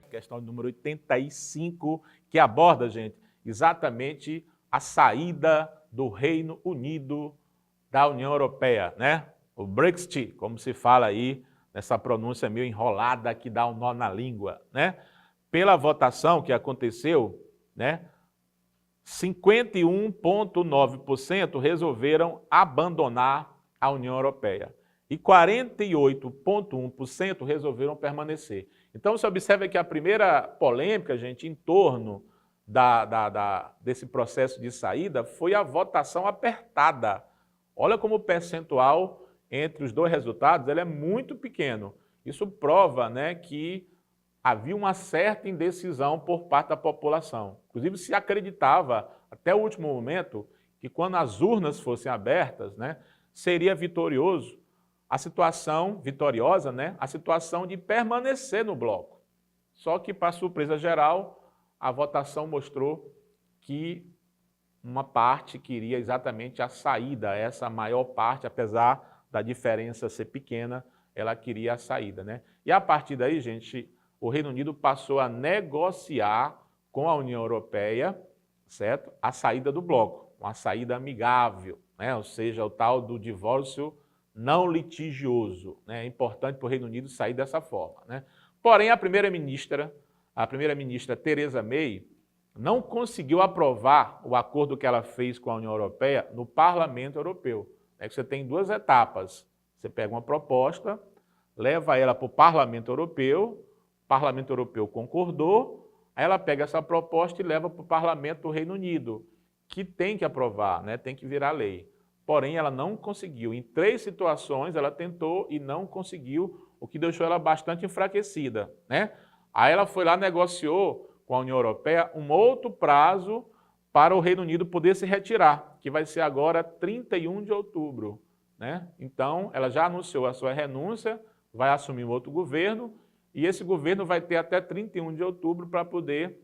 Questão número 85, que aborda, gente, exatamente a saída do Reino Unido da União Europeia, né? O Brexit, como se fala aí, nessa pronúncia meio enrolada que dá um nó na língua, né? Pela votação que aconteceu, né? 51,9% resolveram abandonar a União Europeia e 48,1% resolveram permanecer. Então, você observa que a primeira polêmica, gente, em torno desse processo de saída foi a votação apertada. Olha como o percentual entre os dois resultados ele é muito pequeno. Isso prova, né, que havia uma certa indecisão por parte da população. Inclusive, se acreditava, até o último momento, que quando as urnas fossem abertas, né, seria vitoriosa, a situação de permanecer no bloco. Só que, para surpresa geral, a votação mostrou que uma parte queria exatamente a saída, essa maior parte, apesar da diferença ser pequena, ela queria a saída, né? E a partir daí, gente, o Reino Unido passou a negociar com a União Europeia, certo? A saída do bloco, uma saída amigável, né? Ou seja, o tal do divórcio não litigioso, né? É importante para o Reino Unido sair dessa forma, né? Porém, a primeira-ministra Theresa May não conseguiu aprovar o acordo que ela fez com a União Europeia no Parlamento Europeu. É que você tem duas etapas. Você pega uma proposta, leva ela para o Parlamento Europeu concordou, aí ela pega essa proposta e leva para o Parlamento do Reino Unido, que tem que aprovar, né? Tem que virar lei. Porém, ela não conseguiu. Em 3 situações, ela tentou e não conseguiu, o que deixou ela bastante enfraquecida, né? Aí ela foi lá, negociou com a União Europeia um outro prazo para o Reino Unido poder se retirar, que vai ser agora 31 de outubro, né? Então, ela já anunciou a sua renúncia, vai assumir um outro governo, e esse governo vai ter até 31 de outubro para poder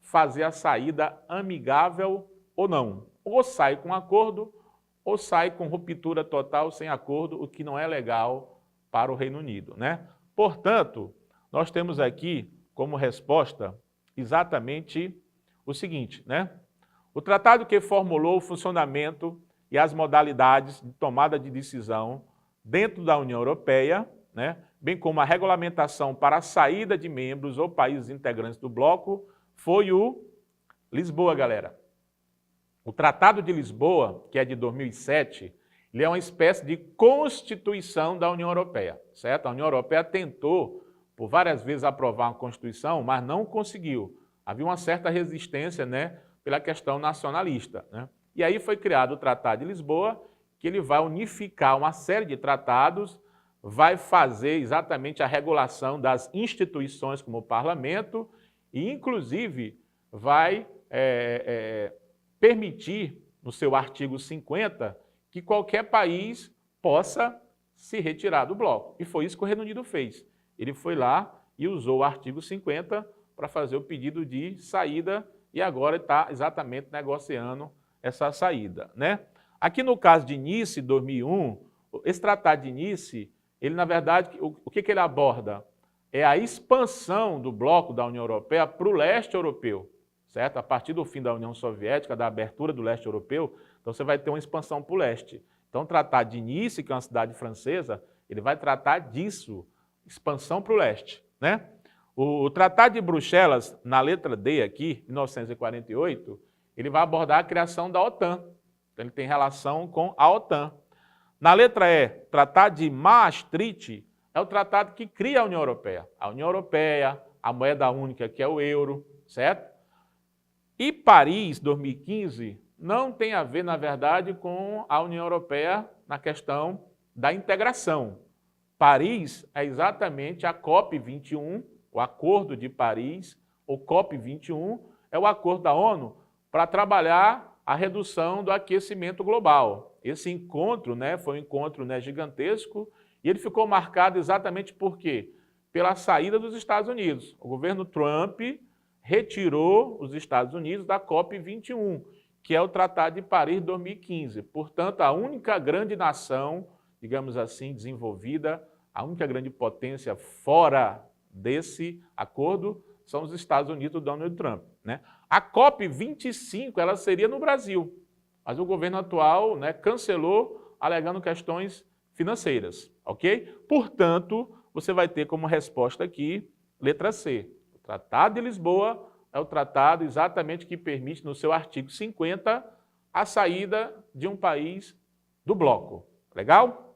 fazer a saída amigável ou não. Ou sai com acordo, ou sai com ruptura total, sem acordo, o que não é legal para o Reino Unido, né? Portanto, nós temos aqui como resposta exatamente o seguinte, né? O tratado que formulou o funcionamento e as modalidades de tomada de decisão dentro da União Europeia, né, bem como a regulamentação para a saída de membros ou países integrantes do bloco, foi o Lisboa, galera. O Tratado de Lisboa, que é de 2007, ele é uma espécie de constituição da União Europeia, certo? A União Europeia tentou, por várias vezes, aprovar uma Constituição, mas não conseguiu. Havia uma certa resistência, né, pela questão nacionalista, né? E aí foi criado o Tratado de Lisboa, que ele vai unificar uma série de tratados, vai fazer exatamente a regulação das instituições como o Parlamento e, inclusive, vai permitir, no seu artigo 50, que qualquer país possa se retirar do bloco. E foi isso que o Reino Unido fez. Ele foi lá e usou o artigo 50 para fazer o pedido de saída e agora está exatamente negociando essa saída, né? Aqui no caso de Nice, 2001, esse Tratado de Nice, ele, na verdade, o que ele aborda? É a expansão do bloco da União Europeia para o leste europeu, certo? A partir do fim da União Soviética, da abertura do leste europeu, então você vai ter uma expansão para o leste. Então, o Tratado de Nice, que é uma cidade francesa, ele vai tratar disso, expansão para o leste, né? O Tratado de Bruxelas, na letra D aqui, 1948, ele vai abordar a criação da OTAN. Então, ele tem relação com a OTAN. Na letra E, Tratado de Maastricht, é o tratado que cria a União Europeia. A União Europeia, a moeda única, que é o euro, certo? E Paris, 2015, não tem a ver, na verdade, com a União Europeia na questão da integração. Paris é exatamente a COP21, o Acordo de Paris, o COP21, é o acordo da ONU para trabalhar a redução do aquecimento global. Esse encontro, né, foi um encontro, né, gigantesco e ele ficou marcado exatamente por quê? Pela saída dos Estados Unidos. O governo Trump retirou os Estados Unidos da COP21, que é o Tratado de Paris de 2015. Portanto, a única grande nação, digamos assim, desenvolvida A única grande potência fora desse acordo são os Estados Unidos do Donald Trump, né? A COP25 ela seria no Brasil, mas o governo atual, né, cancelou, alegando questões financeiras, ok? Portanto, você vai ter como resposta aqui, letra C. O Tratado de Lisboa é o tratado exatamente que permite, no seu artigo 50, a saída de um país do bloco. Legal?